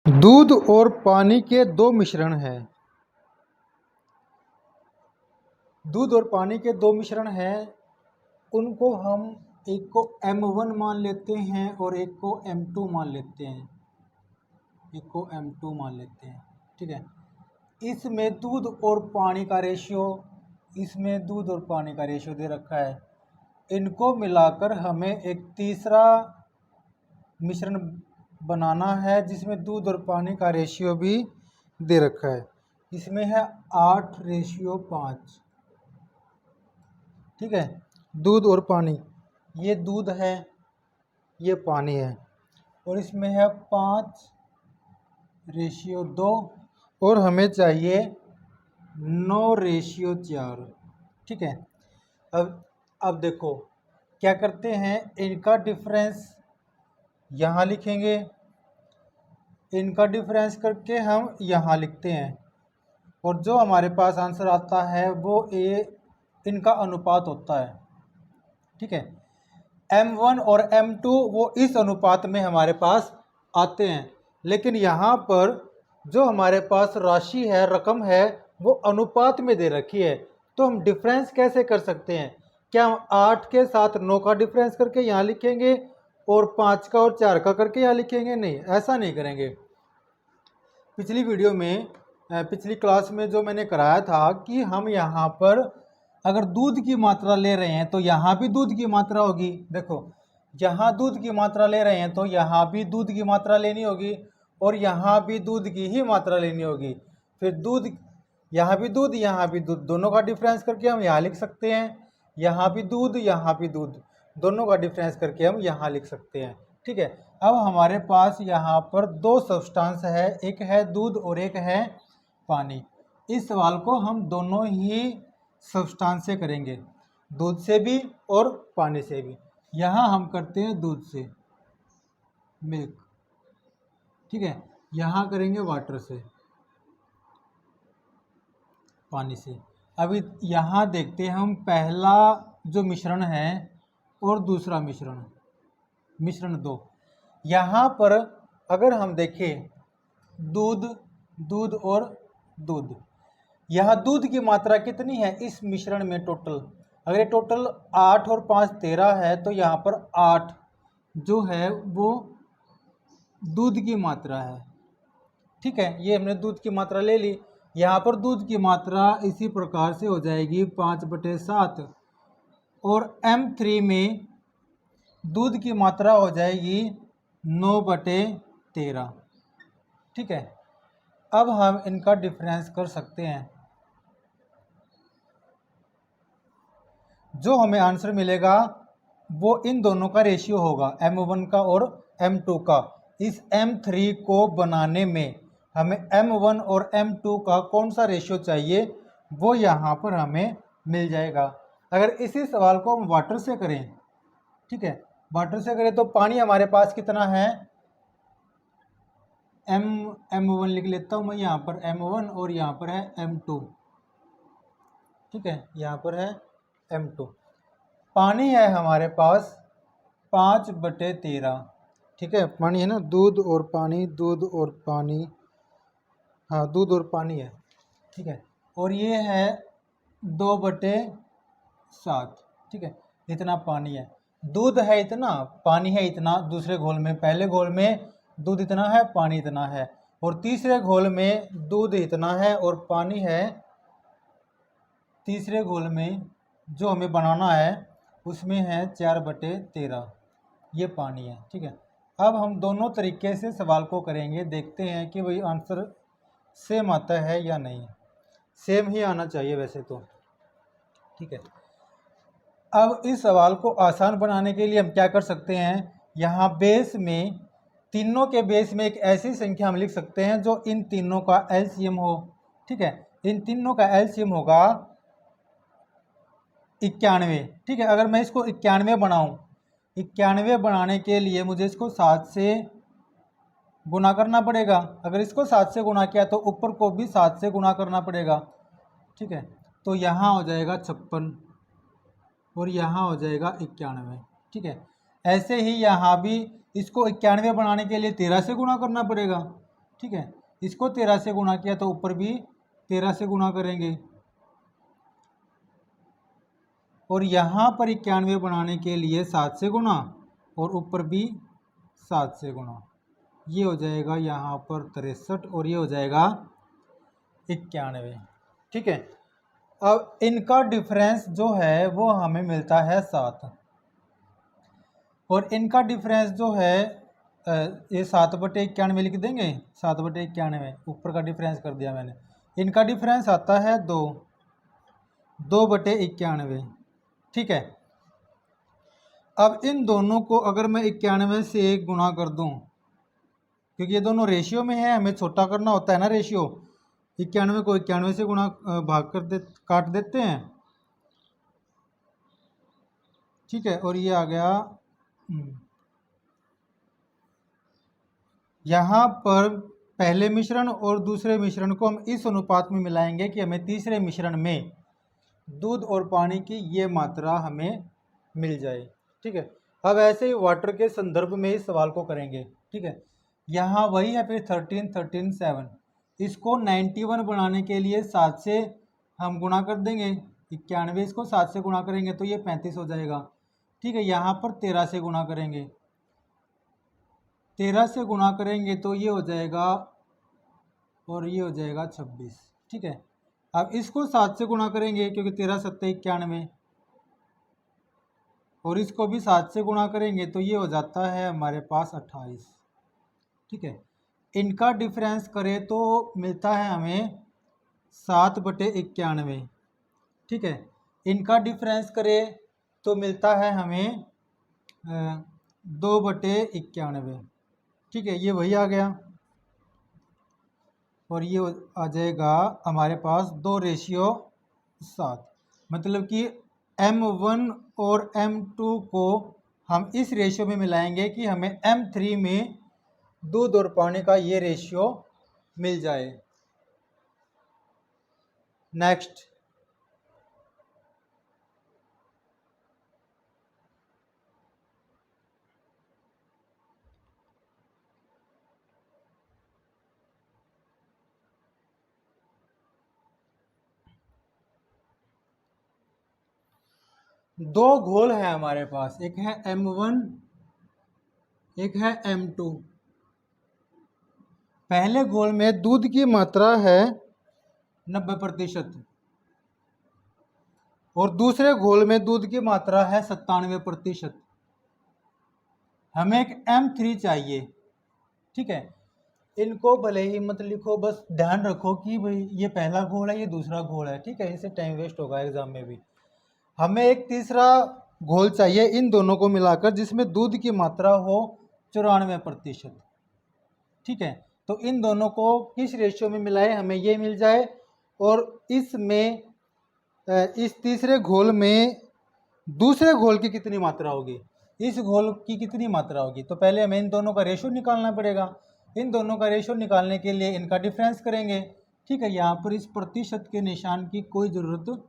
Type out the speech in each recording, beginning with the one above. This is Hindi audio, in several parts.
दूध और पानी के दो मिश्रण हैं। दूध और पानी के दो मिश्रण हैं, उनको हम एक को M1 मान लेते हैं और एक को M2 मान लेते हैं। ठीक है। इसमें दूध और पानी का रेशियो दे रखा है। इनको मिलाकर हमें एक तीसरा मिश्रण बनाना है जिसमें दूध और पानी का रेशियो भी दे रखा है। इसमें है 8:5। ठीक है, दूध और पानी, ये दूध है, ये पानी है, और इसमें है 5:2 और हमें चाहिए 9:4। ठीक है। अब देखो क्या करते हैं, इनका डिफरेंस यहाँ लिखेंगे, इनका डिफरेंस करके हम यहाँ लिखते हैं, और जो हमारे पास आंसर आता है वो इनका अनुपात होता है। ठीक है, M1 और M2 वो इस अनुपात में हमारे पास आते हैं, लेकिन यहाँ पर जो हमारे पास राशि है, रकम है, वो अनुपात में दे रखी है। तो हम डिफरेंस कैसे कर सकते हैं? क्या हम 8 के साथ 9 का डिफरेंस करके यहाँ लिखेंगे और 5 का और 4 का करके यहाँ लिखेंगे? नहीं, ऐसा नहीं करेंगे। पिछली वीडियो में, पिछली क्लास में जो मैंने कराया था कि हम यहाँ पर अगर दूध की मात्रा ले रहे हैं तो यहाँ भी दूध की मात्रा होगी। देखो, यहाँ दूध की मात्रा ले रहे हैं तो यहाँ भी दूध की मात्रा लेनी होगी और यहाँ भी दूध की ही मात्रा लेनी होगी। फिर दूध, यहाँ भी दूध, यहाँ भी दूध, दोनों का डिफरेंस करके हम यहाँ लिख सकते हैं। यहाँ भी दूध, यहाँ भी दूध, दोनों का डिफरेंस करके हम यहाँ लिख सकते हैं। ठीक है। अब हमारे पास यहाँ पर दो सब्सटेंस है, एक है दूध और एक है पानी। इस सवाल को हम दोनों ही सब्सटेंस से करेंगे, दूध से भी और पानी से भी। यहाँ हम करते हैं दूध से, मिल्क। ठीक है, यहाँ करेंगे वाटर से, पानी से। अभी यहाँ देखते हैं हम पहला जो मिश्रण है और दूसरा मिश्रण 2। यहाँ पर अगर हम देखें दूध और दूध, यहाँ दूध की मात्रा कितनी है इस मिश्रण में टोटल? अगर ये टोटल 8 और 5 13 है तो यहाँ पर 8 जो है वो दूध की मात्रा है। ठीक है, ये हमने दूध की मात्रा ले ली। यहाँ पर दूध की मात्रा इसी प्रकार से हो जाएगी 5/7, और M3 में दूध की मात्रा हो जाएगी 9/13। ठीक है, अब हम इनका डिफरेंस कर सकते हैं। जो हमें आंसर मिलेगा वो इन दोनों का रेशियो होगा, M1 का और M2 का। इस M3 को बनाने में हमें M1 और M2 का कौन सा रेशियो चाहिए वो यहाँ पर हमें मिल जाएगा। अगर इसी सवाल को हम वाटर से करें, ठीक है, वाटर से करें तो पानी हमारे पास कितना है, M1 लिख लेता हूँ मैं यहाँ पर, M1, और यहाँ पर है M2। ठीक है, यहाँ पर है M2। पानी है हमारे पास 5/13। ठीक है, पानी है ना, दूध और पानी, दूध और पानी, हाँ दूध और पानी है। ठीक है, और ये है 2/7। ठीक है, इतना पानी है। दूध है इतना, पानी है इतना दूसरे घोल में, पहले घोल में दूध इतना है, पानी इतना है, और तीसरे घोल में दूध इतना है और पानी है। तीसरे घोल में जो हमें बनाना है उसमें है 4/13, ये पानी है। ठीक है, अब हम दोनों तरीके से सवाल को करेंगे, देखते हैं कि वही आंसर सेम आता है या नहीं। सेम ही आना चाहिए वैसे तो। ठीक है, अब इस सवाल को आसान बनाने के लिए हम क्या कर सकते हैं, यहाँ बेस में, तीनों के बेस में एक ऐसी संख्या हम लिख सकते हैं जो इन तीनों का एलसीएम हो। ठीक है, इन तीनों का एलसीएम होगा 91। ठीक है, अगर मैं इसको 91 बनाऊं, 91 बनाने के लिए मुझे इसको 7 से गुना करना पड़ेगा। अगर इसको 7 से गुना किया तो ऊपर को भी 7 से गुना करना पड़ेगा। ठीक है, तो यहाँ हो जाएगा 56 और यहाँ हो जाएगा 91। ठीक है, ऐसे ही यहाँ भी इसको 91 बनाने के लिए 13 से गुना करना पड़ेगा। ठीक है। इसको 13 से गुणा किया तो ऊपर भी 13 से गुणा करेंगे, और यहाँ पर 91 बनाने के लिए 7 से गुणा, और ऊपर भी 7 से गुणा, ये हो जाएगा यहाँ पर 63 और ये हो जाएगा 91। ठीक है। अब इनका डिफरेंस जो है वो हमें मिलता है 7, और इनका डिफरेंस जो है ये 7/91 लिख देंगे, 7/91 ऊपर का डिफरेंस कर दिया मैंने। इनका डिफरेंस आता है 2/91। ठीक है। अब इन दोनों को अगर मैं 91 से गुणा कर दूं, क्योंकि ये दोनों रेशियो में है, हमें छोटा करना होता है ना रेशियो, 91 को 91 से गुणा भाग कर काट देते हैं। ठीक है। और ये आ गया, यहाँ पर पहले मिश्रण और दूसरे मिश्रण को हम इस अनुपात में मिलाएंगे कि हमें तीसरे मिश्रण में दूध और पानी की ये मात्रा हमें मिल जाए। ठीक है। अब ऐसे ही वाटर के संदर्भ में इस सवाल को करेंगे। ठीक है। यहाँ वही है, फिर 13, 13, 7, इसको 91 बनाने के लिए 7 से हम गुणा कर देंगे, 91 इसको 7 से गुणा करेंगे तो ये 35 हो जाएगा। ठीक है। यहाँ पर 13 से गुणा करेंगे, 13 से गुणा करेंगे तो ये हो जाएगा, और ये हो जाएगा 26। ठीक है। अब इसको 7 से गुणा करेंगे क्योंकि 13 7 91, और इसको भी 7 से गुणा करेंगे तो ये हो जाता है हमारे पास 28। ठीक है। इनका डिफरेंस करें तो मिलता है हमें 7/91। ठीक है। इनका डिफरेंस करें तो मिलता है हमें 2/91। ठीक है। ये वही आ गया, और ये आ जाएगा हमारे पास 2:7, मतलब कि M1 और M2 को हम इस रेशियो में मिलाएंगे कि हमें M3 में दूध और पानी का ये रेशियो मिल जाए। नेक्स्ट, दो घोल है हमारे पास, एक है M1, एक है M2। पहले घोल में दूध की मात्रा है 90% और दूसरे घोल में दूध की मात्रा है 97%। हमें एक M3 चाहिए। ठीक है। इनको भले ही मत लिखो, बस ध्यान रखो कि भाई ये पहला घोल है, ये दूसरा घोल है। ठीक है। इससे टाइम वेस्ट होगा एग्जाम में भी। हमें एक तीसरा घोल चाहिए इन दोनों को मिलाकर जिसमें दूध की मात्रा हो 94%। ठीक है। तो इन दोनों को किस रेशियो में मिलाए हमें ये मिल जाए, और इसमें इस तीसरे घोल में दूसरे घोल की कितनी मात्रा होगी, इस घोल की कितनी मात्रा होगी। तो पहले हमें इन दोनों का रेशियो निकालना पड़ेगा। इन दोनों का रेशियो निकालने के लिए इनका डिफरेंस करेंगे। ठीक है। यहाँ पर इस प्रतिशत के निशान की कोई ज़रूरत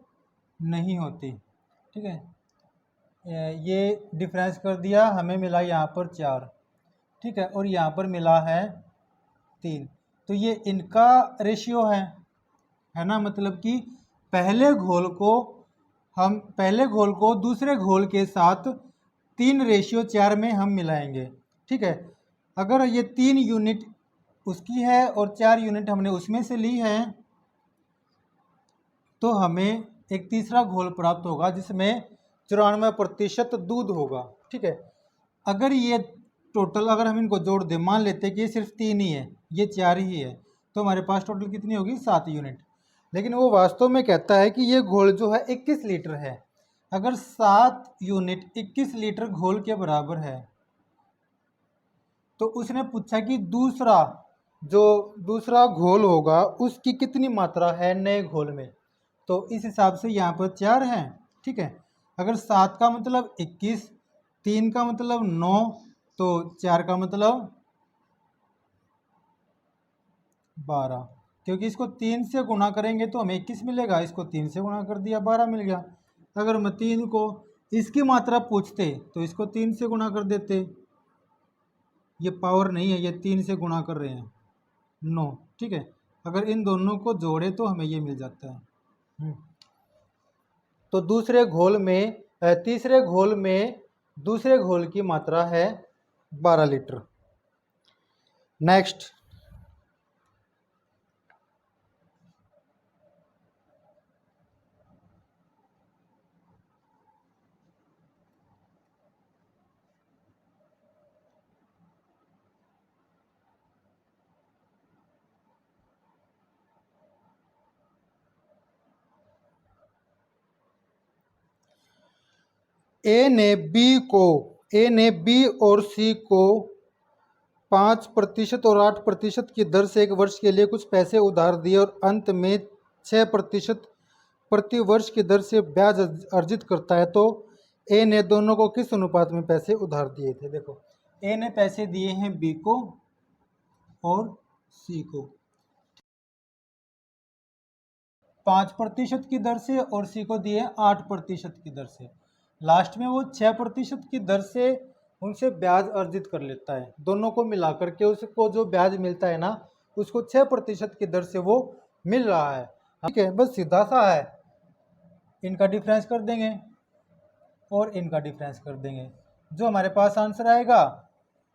नहीं होती। ठीक है। ये डिफरेंस कर दिया, हमें मिला यहाँ पर 4। ठीक है। और यहाँ पर मिला है 3। तो ये इनका रेशियो है ना, मतलब कि पहले घोल को दूसरे घोल के साथ 3:4 में हम मिलाएंगे। ठीक है। अगर ये 3 यूनिट उसकी है और 4 यूनिट हमने उसमें से ली है तो हमें एक तीसरा घोल प्राप्त होगा जिसमें 94% दूध होगा। ठीक है। अगर ये टोटल अगर हम इनको जोड़ दें, मान लेते हैं कि ये सिर्फ 3 ही है, ये 4 ही है, तो हमारे पास टोटल कितनी होगी 7 यूनिट। लेकिन वो वास्तव में कहता है कि ये घोल जो है 21 लीटर है। अगर 7 यूनिट 21 लीटर घोल के बराबर है तो उसने पूछा कि दूसरा घोल होगा उसकी कितनी मात्रा है नए घोल में। तो इस हिसाब से यहाँ पर 4 हैं। ठीक है। अगर 7 का मतलब 21, 3 का मतलब 9, तो 4 का मतलब 12, क्योंकि इसको 3 से गुणा करेंगे तो हमें 21 मिलेगा, इसको 3 से गुणा कर दिया 12 मिल गया। अगर मैं 3 को इसकी मात्रा पूछते तो इसको 3 से गुणा कर देते, ये पावर नहीं है, ये 3 से गुणा कर रहे हैं, 9, ठीक है। अगर इन दोनों को जोड़े तो हमें ये मिल जाता है। तो तीसरे घोल में दूसरे घोल की मात्रा है 12 लीटर। नेक्स्ट, ए ने बी और सी को 5% और 8% की दर से 1 वर्ष के लिए कुछ पैसे उधार दिए और अंत में 6% प्रति वर्ष की दर से ब्याज अर्जित करता है, तो ए ने दोनों को किस अनुपात में पैसे उधार दिए थे? देखो, ए ने पैसे दिए हैं बी को और सी को 5% की दर से और सी को दिए 8% की दर से। लास्ट में वो 6% की दर से उनसे ब्याज अर्जित कर लेता है। दोनों को मिलाकर के उसको जो ब्याज मिलता है ना, उसको 6% की दर से वो मिल रहा है। ठीक है, बस सीधा सा है, इनका डिफरेंस कर देंगे और इनका डिफरेंस कर देंगे। जो हमारे पास आंसर आएगा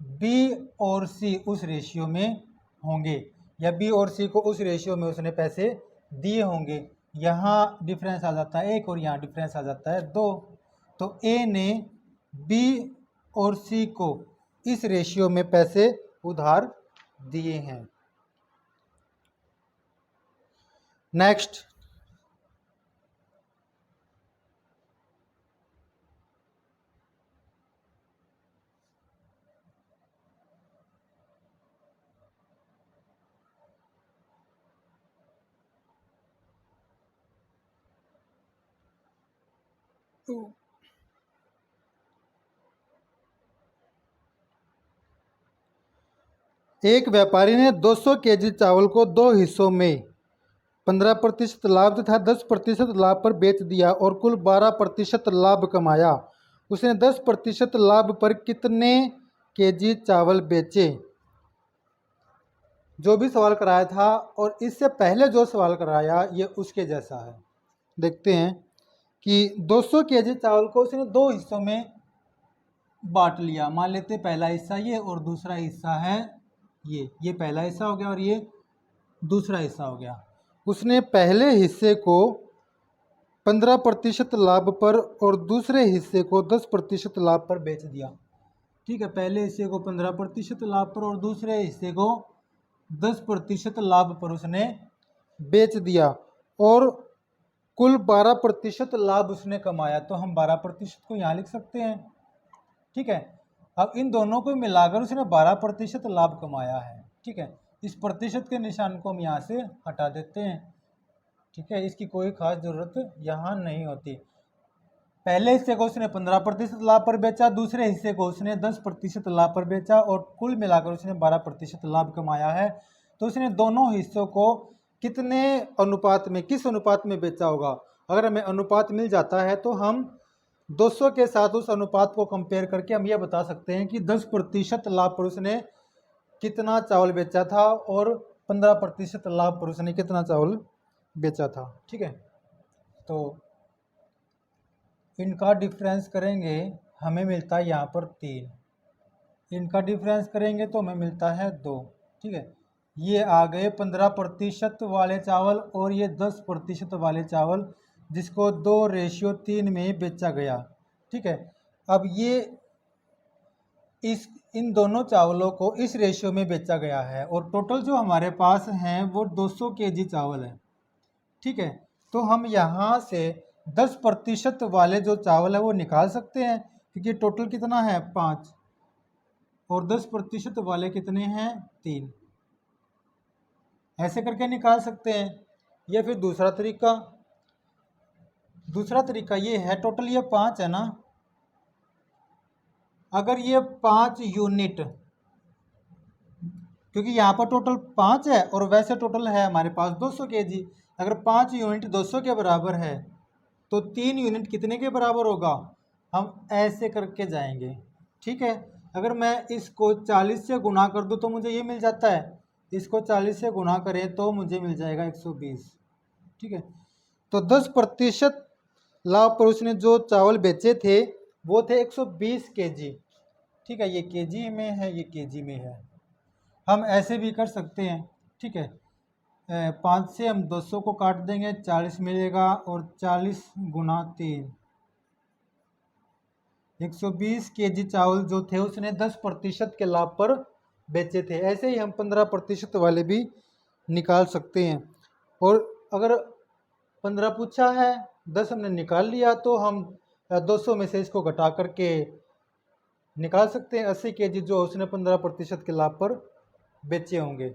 बी और सी उस रेशियो में होंगे, या बी और सी को उस रेशियो में उसने पैसे दिए होंगे। यहाँ डिफरेंस आ जाता है 1 और यहाँ डिफरेंस आ जाता है 2। तो ए ने बी और सी को इस रेशियो में पैसे उधार दिए हैं। नेक्स्ट, एक व्यापारी ने 200 केजी चावल को 2 हिस्सों में 15% लाभ तथा 10% लाभ पर बेच दिया और कुल 12% लाभ कमाया। उसने 10% लाभ पर कितने केजी चावल बेचे? जो भी सवाल कराया था और इससे पहले जो सवाल कराया ये उसके जैसा है। देखते हैं कि 200 केजी चावल को उसने 2 हिस्सों में बांट लिया। मान लेते पहला हिस्सा ये और दूसरा हिस्सा है ये पहला हिस्सा हो गया और ये दूसरा हिस्सा हो गया। उसने पहले हिस्से को 15% लाभ पर और दूसरे हिस्से को 10% लाभ पर बेच दिया। ठीक है, पहले हिस्से को 15% लाभ पर और दूसरे हिस्से को 10% लाभ पर उसने बेच दिया और कुल 12% लाभ उसने कमाया। तो हम 12% को यहाँ लिख सकते हैं। ठीक है, अब इन दोनों को मिलाकर उसने 12% लाभ कमाया है। ठीक है, इस प्रतिशत के निशान को हम यहाँ से हटा देते हैं। ठीक है, इसकी कोई खास ज़रूरत यहाँ नहीं होती। पहले हिस्से को उसने 15% लाभ पर बेचा, दूसरे हिस्से को उसने 10% लाभ पर बेचा और कुल मिलाकर उसने 12% लाभ कमाया है। तो उसने दोनों हिस्सों को कितने अनुपात में, किस अनुपात में बेचा होगा? अगर हमें अनुपात मिल जाता है तो हम 200 के साथ उस अनुपात को कंपेयर करके हम ये बता सकते हैं कि 10% लाभ पर उसने कितना चावल बेचा था और 15% लाभ पर उसने कितना चावल बेचा था। ठीक है, तो इनका डिफरेंस करेंगे हमें मिलता है यहाँ पर 3, इनका डिफरेंस करेंगे तो हमें मिलता है 2। ठीक है, ये आ गए 15% वाले चावल और ये 10% वाले चावल, जिसको 2:3 में बेचा गया। ठीक है, अब ये इन दोनों चावलों को इस रेशियो में बेचा गया है और टोटल जो हमारे पास हैं वो 200 केजी चावल है। ठीक है, तो हम यहाँ से 10% वाले जो चावल है वो निकाल सकते हैं, क्योंकि टोटल कितना है 5 और 10% वाले कितने हैं 3। ऐसे करके निकाल सकते हैं। या फिर दूसरा तरीका ये है, टोटल ये 5 है ना, अगर ये 5 यूनिट, क्योंकि यहाँ पर टोटल 5 है और वैसे टोटल है हमारे पास 200 केजी, अगर 5 यूनिट 200 के बराबर है तो 3 यूनिट कितने के बराबर होगा? हम ऐसे करके जाएंगे। ठीक है, अगर मैं इसको 40 से गुना कर दूँ तो मुझे ये मिल जाता है इसको 40 से गुना करें तो मुझे मिल जाएगा 120। ठीक है, तो 10% लाभ पर उसने जो चावल बेचे थे वो थे 120 केजी। ठीक है, ये केजी में है, ये केजी में है। हम ऐसे भी कर सकते हैं। ठीक है, 5 से हम 200 को काट देंगे, 40 मिलेगा और 40 गुना 3, 120 केजी चावल जो थे उसने 10% के लाभ पर बेचे थे। ऐसे ही हम 15% वाले भी निकाल सकते हैं। और अगर 15 पूछा है, 10 हमने निकाल लिया, तो हम 200 में से इसको घटा करके निकाल सकते हैं 80 केजी जो उसने 15% के लाभ पर बेचे होंगे।